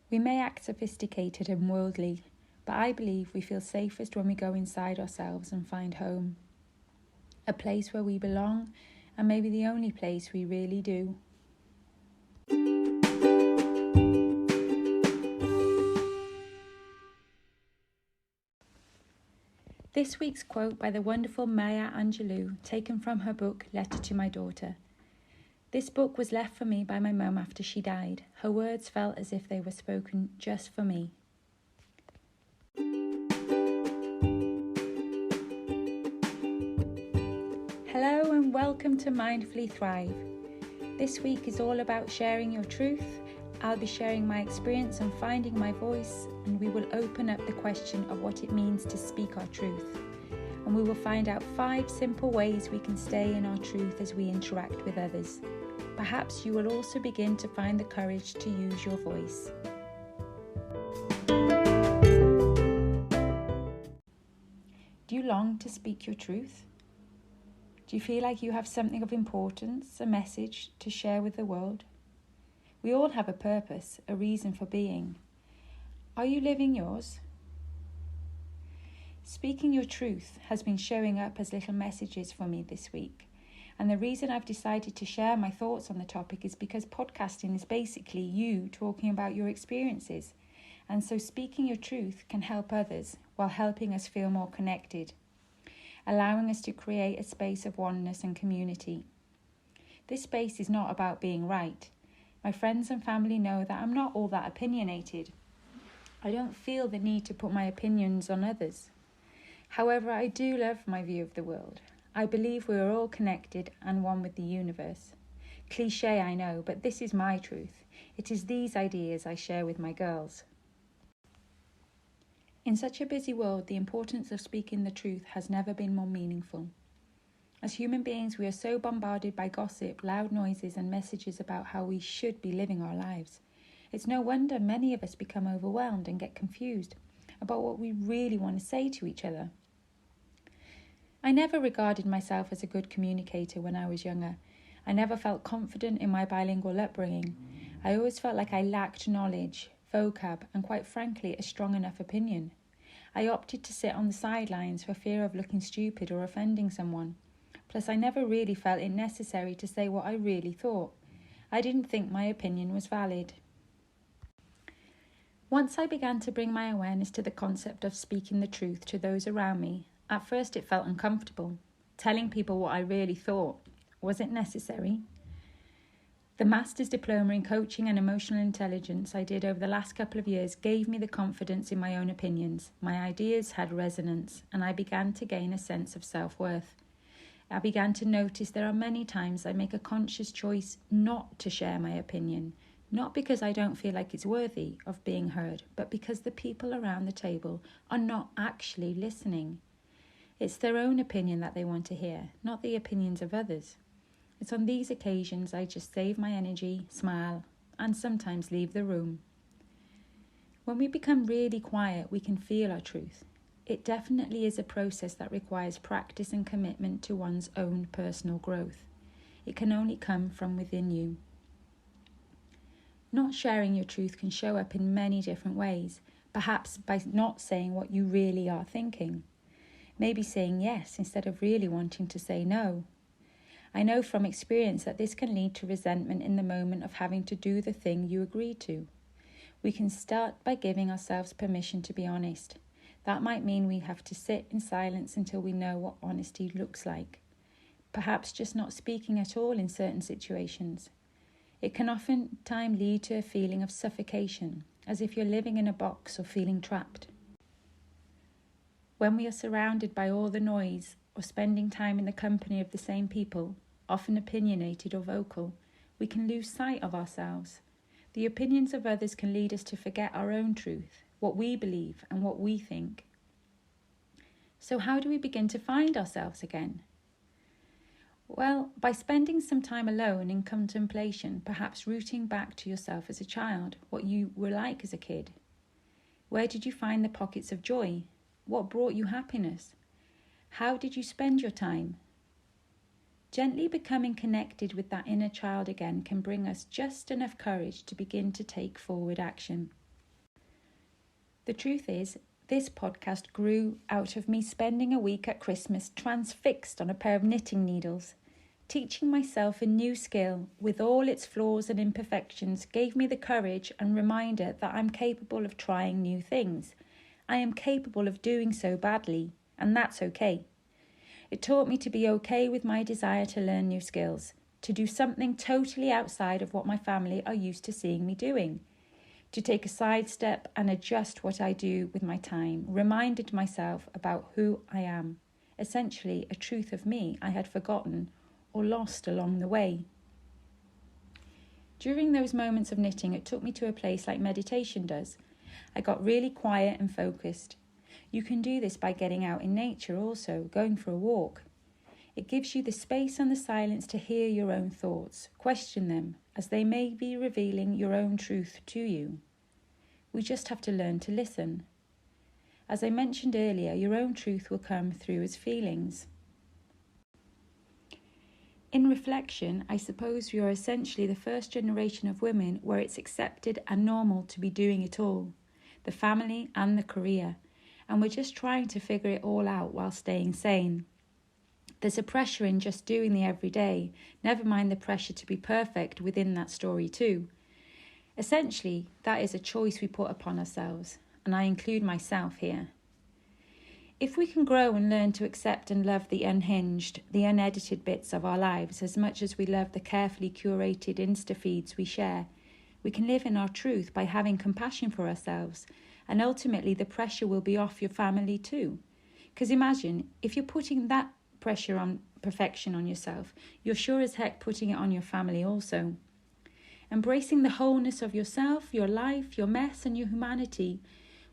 We may act sophisticated and worldly, but I believe we feel safest when we go inside ourselves and find home. A place where we belong, and maybe the only place we really do. This week's quote by the wonderful Maya Angelou, taken from her book Letter to My Daughter. This book was left for me by my mum after she died. Her words felt as if they were spoken just for me. Hello and welcome to Mindfully Thrive. This week is all about sharing your truth. I'll be sharing my experience on finding my voice, and we will open up the question of what it means to speak our truth. And we will find out 5 simple ways we can stay in our truth as we interact with others. Perhaps you will also begin to find the courage to use your voice. Do you long to speak your truth? Do you feel like you have something of importance, a message to share with the world? We all have a purpose, a reason for being. Are you living yours? Speaking your truth has been showing up as little messages for me this week. And the reason I've decided to share my thoughts on the topic is because podcasting is basically you talking about your experiences. And so speaking your truth can help others while helping us feel more connected, allowing us to create a space of oneness and community. This space is not about being right. My friends and family know that I'm not all that opinionated. I don't feel the need to put my opinions on others. However, I do love my view of the world. I believe we are all connected and one with the universe. Cliché, I know, but this is my truth. It is these ideas I share with my girls. In such a busy world, the importance of speaking the truth has never been more meaningful. As human beings, we are so bombarded by gossip, loud noises, and messages about how we should be living our lives. It's no wonder many of us become overwhelmed and get confused about what we really want to say to each other. I never regarded myself as a good communicator when I was younger. I never felt confident in my bilingual upbringing. I always felt like I lacked knowledge, vocab, and quite frankly, a strong enough opinion. I opted to sit on the sidelines for fear of looking stupid or offending someone. Plus, I never really felt it necessary to say what I really thought. I didn't think my opinion was valid. Once I began to bring my awareness to the concept of speaking the truth to those around me, at first it felt uncomfortable. Telling people what I really thought. Was it necessary? The Master's Diploma in Coaching and Emotional Intelligence I did over the last couple of years gave me the confidence in my own opinions. My ideas had resonance, and I began to gain a sense of self-worth. I began to notice there are many times I make a conscious choice not to share my opinion, not because I don't feel like it's worthy of being heard, but because the people around the table are not actually listening. It's their own opinion that they want to hear, not the opinions of others. It's on these occasions I just save my energy, smile, and sometimes leave the room. When we become really quiet, we can feel our truth. It definitely is a process that requires practice and commitment to one's own personal growth. It can only come from within you. Not sharing your truth can show up in many different ways, perhaps by not saying what you really are thinking. Maybe saying yes instead of really wanting to say no. I know from experience that this can lead to resentment in the moment of having to do the thing you agreed to. We can start by giving ourselves permission to be honest. That might mean we have to sit in silence until we know what honesty looks like. Perhaps just not speaking at all in certain situations. It can oftentimes lead to a feeling of suffocation, as if you're living in a box or feeling trapped. When we are surrounded by all the noise or spending time in the company of the same people, often opinionated or vocal, we can lose sight of ourselves. The opinions of others can lead us to forget our own truth, what we believe and what we think. So how do we begin to find ourselves again? Well, by spending some time alone in contemplation, perhaps rooting back to yourself as a child, what you were like as a kid. Where did you find the pockets of joy? What brought you happiness? How did you spend your time? Gently becoming connected with that inner child again can bring us just enough courage to begin to take forward action. The truth is, this podcast grew out of me spending a week at Christmas transfixed on a pair of knitting needles. Teaching myself a new skill with all its flaws and imperfections gave me the courage and reminder that I'm capable of trying new things. I am capable of doing so badly, and that's okay. It taught me to be okay with my desire to learn new skills, to do something totally outside of what my family are used to seeing me doing, to take a sidestep and adjust what I do with my time, reminded myself about who I am, essentially a truth of me I had forgotten or lost along the way. During those moments of knitting, it took me to a place like meditation does. I got really quiet and focused. You can do this by getting out in nature also, going for a walk. It gives you the space and the silence to hear your own thoughts, question them, as they may be revealing your own truth to you. We just have to learn to listen. As I mentioned earlier, your own truth will come through as feelings. In reflection, I suppose we are essentially the first generation of women where it's accepted and normal to be doing it all, the family and the career, and we're just trying to figure it all out while staying sane. There's a pressure in just doing the everyday, never mind the pressure to be perfect within that story too. Essentially, that is a choice we put upon ourselves, and I include myself here. If we can grow and learn to accept and love the unhinged, the unedited bits of our lives as much as we love the carefully curated Insta feeds we share, we can live in our truth by having compassion for ourselves, and ultimately the pressure will be off your family too. Because imagine, if you're putting that pressure on perfection on yourself, you're sure as heck putting it on your family also. Embracing the wholeness of yourself, your life, your mess and your humanity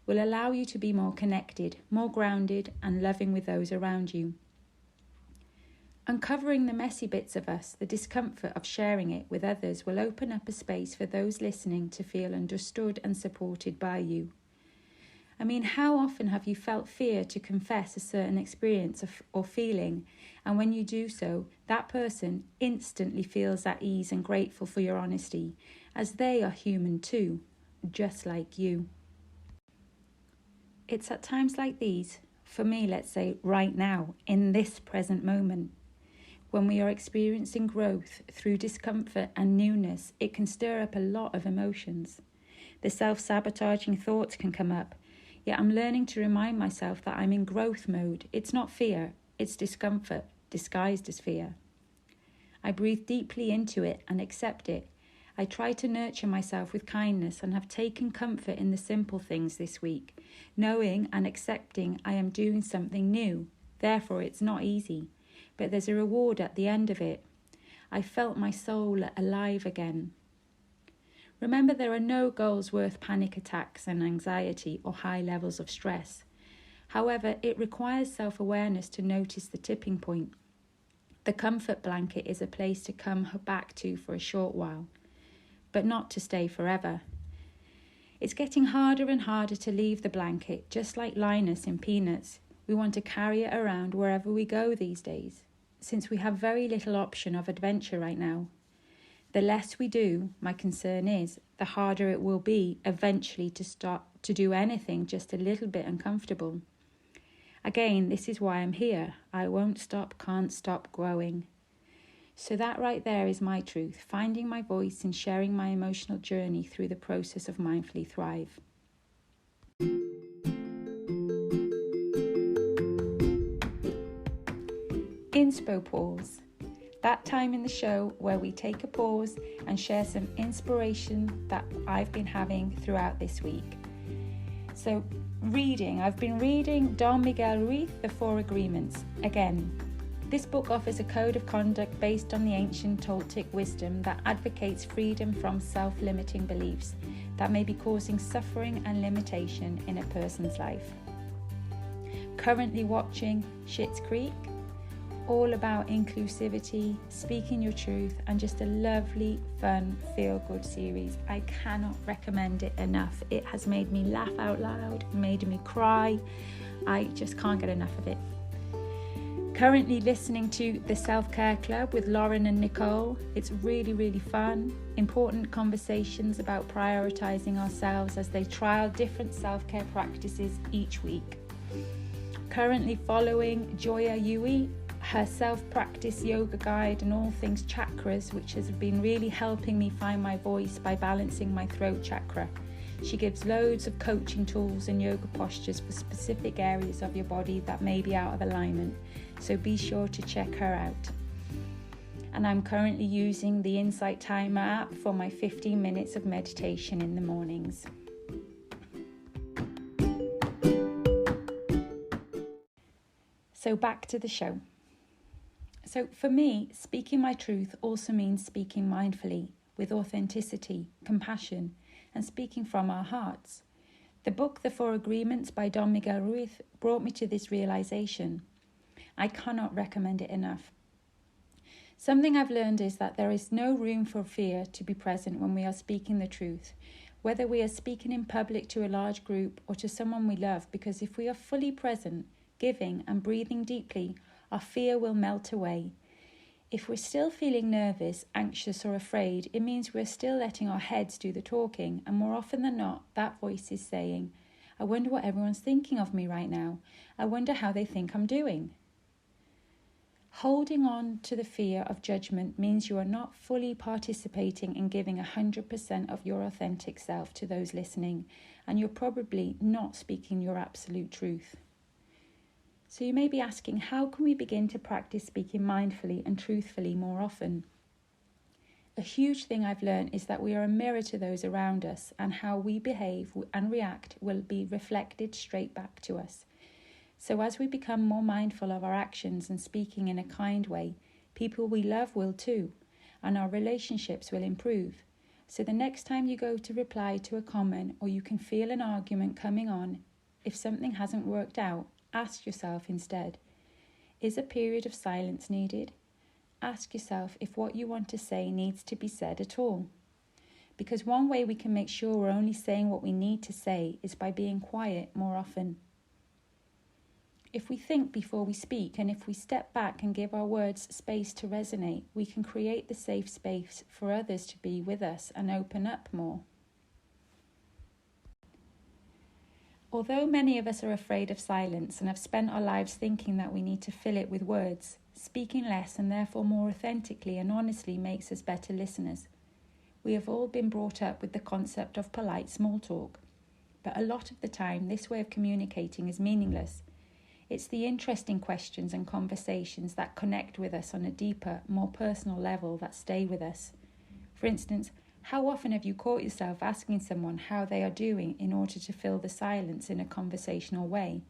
will allow you to be more connected, more grounded and loving with those around you. Uncovering the messy bits of us, the discomfort of sharing it with others will open up a space for those listening to feel understood and supported by you. I mean, how often have you felt fear to confess a certain experience or feeling, and when you do so, that person instantly feels at ease and grateful for your honesty, as they are human too, just like you. It's at times like these, for me, let's say right now, in this present moment, when we are experiencing growth through discomfort and newness, it can stir up a lot of emotions. The self-sabotaging thoughts can come up, yet I'm learning to remind myself that I'm in growth mode. It's not fear, it's discomfort, disguised as fear. I breathe deeply into it and accept it. I try to nurture myself with kindness and have taken comfort in the simple things this week, knowing and accepting I am doing something new. Therefore, it's not easy, but there's a reward at the end of it. I felt my soul alive again. Remember, there are no goals worth panic attacks and anxiety or high levels of stress. However, it requires self-awareness to notice the tipping point. The comfort blanket is a place to come back to for a short while, but not to stay forever. It's getting harder and harder to leave the blanket, just like Linus in Peanuts. We want to carry it around wherever we go these days, since we have very little option of adventure right now. The less we do, my concern is, the harder it will be eventually to start to do anything just a little bit uncomfortable. Again, this is why I'm here. I won't stop, can't stop growing. So that right there is my truth, finding my voice and sharing my emotional journey through the process of Mindfully Thrive. INSPO pause. That time in the show where we take a pause and share some inspiration that I've been having throughout this week. So I've been reading Don Miguel Ruiz, The Four Agreements. Again, this book offers a code of conduct based on the ancient Toltec wisdom that advocates freedom from self-limiting beliefs that may be causing suffering and limitation in a person's life. Currently watching Schitt's Creek, all about inclusivity, speaking your truth, and just a lovely, fun, feel-good series. I cannot recommend it enough. It has made me laugh out loud, made me cry. I just can't get enough of it. Currently listening to The Self-Care Club with Lauren and Nicole. It's really, really fun. Important conversations about prioritising ourselves as they trial different self-care practices each week. Currently following Joya Yui, her self-practice yoga guide and all things chakras, which has been really helping me find my voice by balancing my throat chakra. She gives loads of coaching tools and yoga postures for specific areas of your body that may be out of alignment, so be sure to check her out. And I'm currently using the Insight Timer app for my 15 minutes of meditation in the mornings. So back to the show. So for me, speaking my truth also means speaking mindfully, with authenticity, compassion, and speaking from our hearts. The book, The 4 Agreements by Don Miguel Ruiz, brought me to this realization. I cannot recommend it enough. Something I've learned is that there is no room for fear to be present when we are speaking the truth, whether we are speaking in public to a large group or to someone we love, because if we are fully present, giving and breathing deeply, our fear will melt away. If we're still feeling nervous, anxious or afraid, it means we're still letting our heads do the talking, and more often than not, that voice is saying, I wonder what everyone's thinking of me right now. I wonder how they think I'm doing. Holding on to the fear of judgment means you are not fully participating in giving 100% of your authentic self to those listening, and you're probably not speaking your absolute truth. So you may be asking, how can we begin to practice speaking mindfully and truthfully more often? A huge thing I've learned is that we are a mirror to those around us, and how we behave and react will be reflected straight back to us. So as we become more mindful of our actions and speaking in a kind way, people we love will too, and our relationships will improve. So the next time you go to reply to a comment, or you can feel an argument coming on, if something hasn't worked out, ask yourself instead, is a period of silence needed? Ask yourself if what you want to say needs to be said at all. Because one way we can make sure we're only saying what we need to say is by being quiet more often. If we think before we speak, and if we step back and give our words space to resonate, we can create the safe space for others to be with us and open up more. Although many of us are afraid of silence and have spent our lives thinking that we need to fill it with words, speaking less and therefore more authentically and honestly makes us better listeners. We have all been brought up with the concept of polite small talk, but a lot of the time this way of communicating is meaningless. It's the interesting questions and conversations that connect with us on a deeper, more personal level that stay with us. For instance, how often have you caught yourself asking someone how they are doing in order to fill the silence in a conversational way?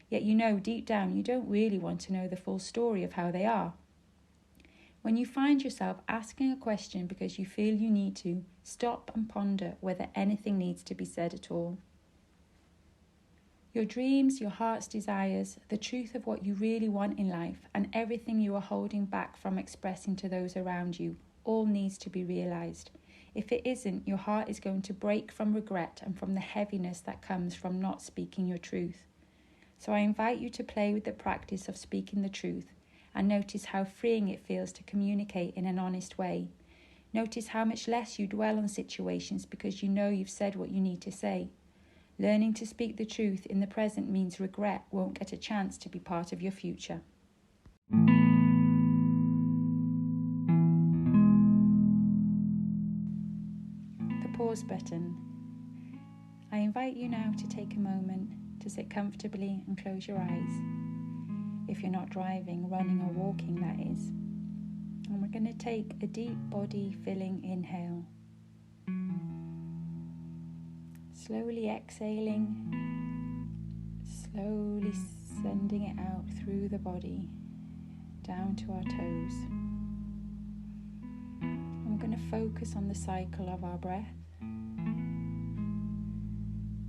Yet you know deep down you don't really want to know the full story of how they are. When you find yourself asking a question because you feel you need to, stop and ponder whether anything needs to be said at all. Your dreams, your heart's desires, the truth of what you really want in life, and everything you are holding back from expressing to those around you, all needs to be realised. If it isn't, your heart is going to break from regret and from the heaviness that comes from not speaking your truth. So I invite you to play with the practice of speaking the truth and notice how freeing it feels to communicate in an honest way. Notice how much less you dwell on situations because you know you've said what you need to say. Learning to speak the truth in the present means regret won't get a chance to be part of your future. Pause button. I invite you now to take a moment to sit comfortably and close your eyes. If you're not driving, running or walking, that is. And we're going to take a deep body filling inhale. Slowly exhaling, slowly sending it out through the body, down to our toes. And we're going to focus on the cycle of our breath.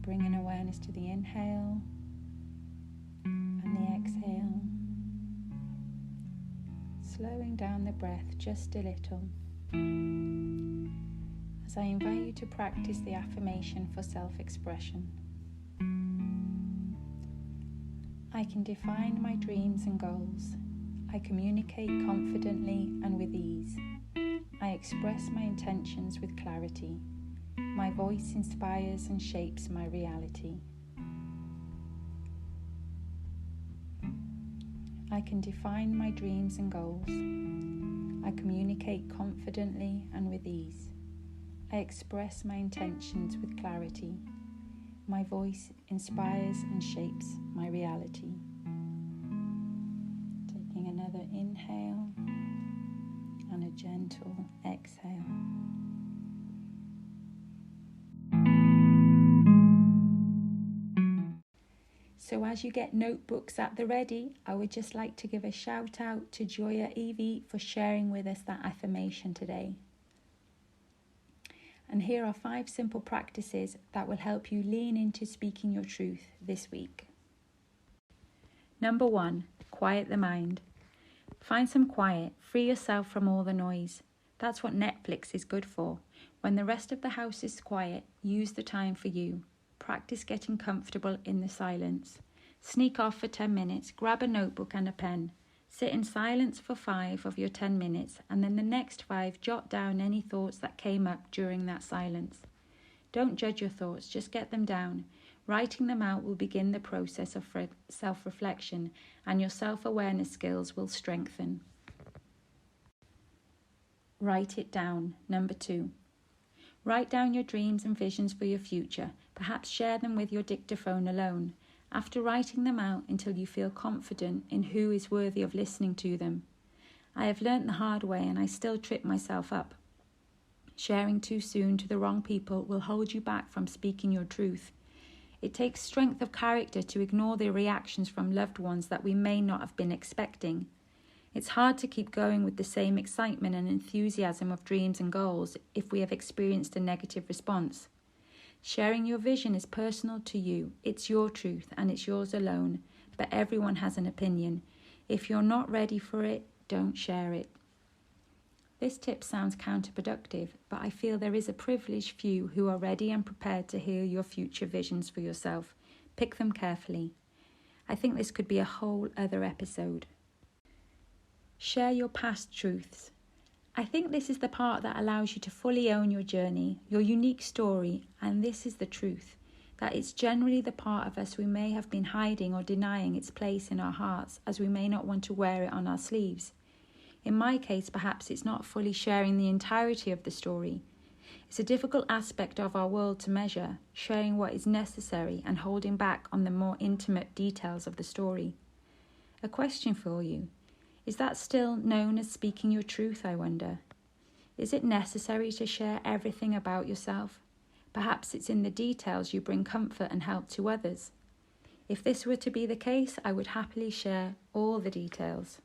Bringing awareness to the inhale and the exhale. Slowing down the breath just a little. As I invite you to practice the affirmation for self-expression. I can define my dreams and goals I communicate confidently and with ease. I express my intentions with clarity. My voice inspires and shapes my reality. I can define my dreams and goals. I communicate confidently and with ease. I express my intentions with clarity. My voice inspires and shapes my reality. Taking another inhale and a gentle exhale. So as you get notebooks at the ready, I would just like to give a shout out to Joya Evie for sharing with us that affirmation today. And here are 5 simple practices that will help you lean into speaking your truth this week. Number 1, quiet the mind. Find some quiet, free yourself from all the noise. That's what Netflix is good for. When the rest of the house is quiet, use the time for you. Practice getting comfortable in the silence. Sneak off for 10 minutes, grab a notebook and a pen. Sit in silence for 5 of your 10 minutes, and then the next 5 jot down any thoughts that came up during that silence. Don't judge your thoughts, just get them down. Writing them out will begin the process of self-reflection, and your self-awareness skills will strengthen. Write it down. Number 2. Write down your dreams and visions for your future. Perhaps share them with your dictaphone alone. After writing them out until you feel confident in who is worthy of listening to them. I have learnt the hard way and I still trip myself up. Sharing too soon to the wrong people will hold you back from speaking your truth. It takes strength of character to ignore the reactions from loved ones that we may not have been expecting. It's hard to keep going with the same excitement and enthusiasm of dreams and goals if we have experienced a negative response. Sharing your vision is personal to you. It's your truth and it's yours alone, but everyone has an opinion. If you're not ready for it, don't share it. This tip sounds counterproductive, but I feel there is a privileged few who are ready and prepared to hear your future visions for yourself. Pick them carefully. I think this could be a whole other episode. Share your past truths. I think this is the part that allows you to fully own your journey, your unique story, and this is the truth, that it's generally the part of us we may have been hiding or denying its place in our hearts as we may not want to wear it on our sleeves. In my case, perhaps it's not fully sharing the entirety of the story. It's a difficult aspect of our world to measure, sharing what is necessary and holding back on the more intimate details of the story. A question for you. Is that still known as speaking your truth, I wonder? Is it necessary to share everything about yourself? Perhaps it's in the details you bring comfort and help to others. If this were to be the case, I would happily share all the details.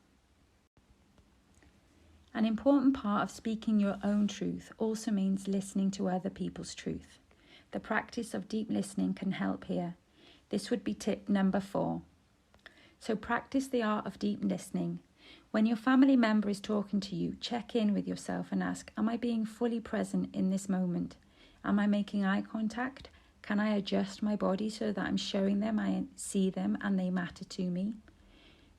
An important part of speaking your own truth also means listening to other people's truth. The practice of deep listening can help here. This would be tip number 4. So practice the art of deep listening. When your family member is talking to you, check in with yourself and ask, am I being fully present in this moment? Am I making eye contact? Can I adjust my body so that I'm showing them I see them and they matter to me?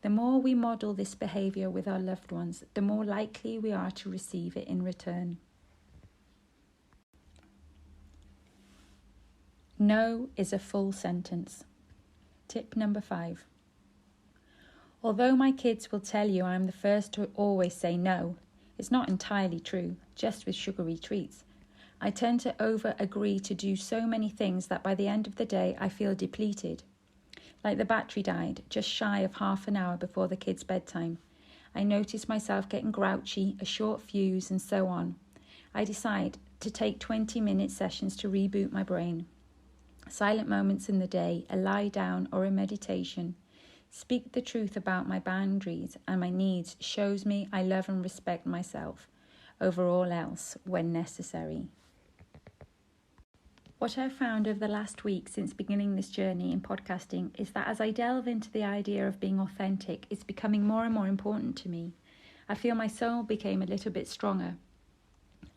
The more we model this behaviour with our loved ones, the more likely we are to receive it in return. No is a full sentence. Tip number 5. Although my kids will tell you I'm the first to always say no, it's not entirely true, just with sugary treats. I tend to over-agree to do so many things that by the end of the day I feel depleted. Like the battery died just shy of half an hour before the kids' bedtime. I notice myself getting grouchy, a short fuse, and so on. I decide to take 20-minute sessions to reboot my brain. Silent moments in the day, a lie down or a meditation. Speak the truth about my boundaries and my needs shows me I love and respect myself over all else when necessary. What I've found over the last week since beginning this journey in podcasting is that as I delve into the idea of being authentic, it's becoming more and more important to me. I feel my soul became a little bit stronger.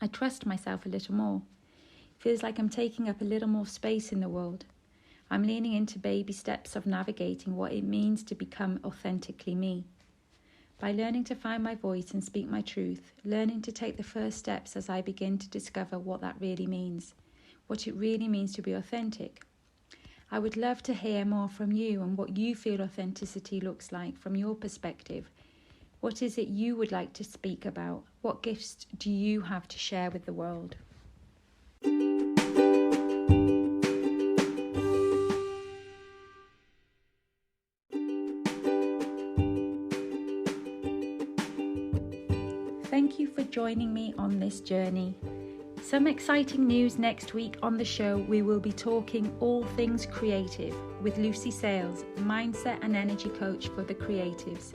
I trust myself a little more. It feels like I'm taking up a little more space in the world. I'm leaning into baby steps of navigating what it means to become authentically me. By learning to find my voice and speak my truth, learning to take the first steps as I begin to discover what that really means, what it really means to be authentic. I would love to hear more from you and what you feel authenticity looks like from your perspective. What is it you would like to speak about? What gifts do you have to share with the world? Thank you for joining me on this journey. Some exciting news next week on the show. We will be talking all things creative with Lucy Sales, mindset and energy coach for the creatives.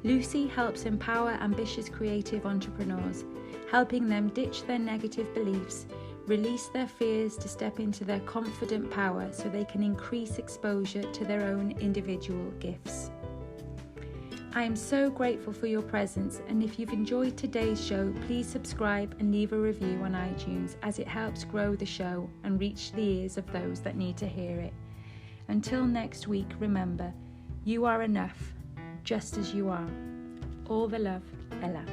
Lucy helps empower ambitious creative entrepreneurs, helping them ditch their negative beliefs, release their fears to step into their confident power so they can increase exposure to their own individual gifts. I am so grateful for your presence, and if you've enjoyed today's show, please subscribe and leave a review on iTunes, as it helps grow the show and reach the ears of those that need to hear it. Until next week, remember, you are enough, just as you are. All the love, Ella.